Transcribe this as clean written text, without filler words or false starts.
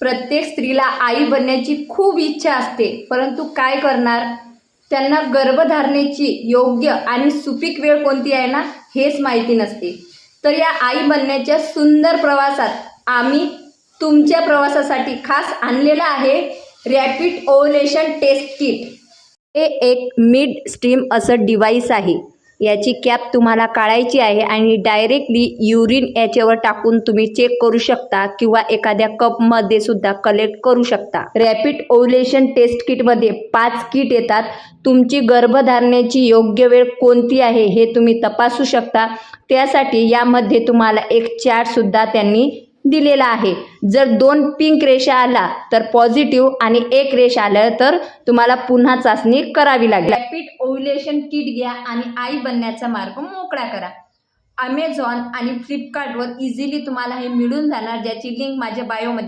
प्रत्येक स्त्रीला आई बनण्याची खूप इच्छा असते, परंतु काय करणार? त्यांना गर्भधारणेची योग्य आणि सुपीक वेळ कोणती आहे ना, हेच माहिती नसते. तर या आई बनण्याच्या सुंदर प्रवासात आम्ही तुमच्या प्रवासासाठी खास आणलेलं आहे रॅपिड ओव्ह्युलेशन टेस्ट किट. हे एक मिड स्ट्रीम असं डिव्हाइस आहे. याची कॅप तुम्हाला काढायची आहे आणि डायरेक्टली युरिन याच्यावर टाकून तुम्ही चेक करू शकता किंवा एखाद्या कपमध्ये सुद्धा कलेक्ट करू शकता. रॅपिड ओव्ह्युलेशन टेस्ट किटमध्ये 5 किट येतात. तुमची गर्भधारणेची योग्य वेळ कोणती आहे हे तुम्ही तपासू शकता. त्यासाठी यामध्ये तुम्हाला एक चार्ट सुद्धा त्यांनी दिलेला आहे. जर 2 पिंक रेषा आला तर पॉझिटिव्ह आणि 1 रेष आलं तर तुम्हाला पुन्हा चाचणी करावी लागेल. रॅपिड ओव्ह्युलेशन किट घ्या आणि आई बनण्याचा मार्ग मोकळा करा. Amazon आणि फ्लिपकार्टवर इझिली तुम्हाला हे मिळून जाणार, ज्याची लिंक माझ्या बायोमध्ये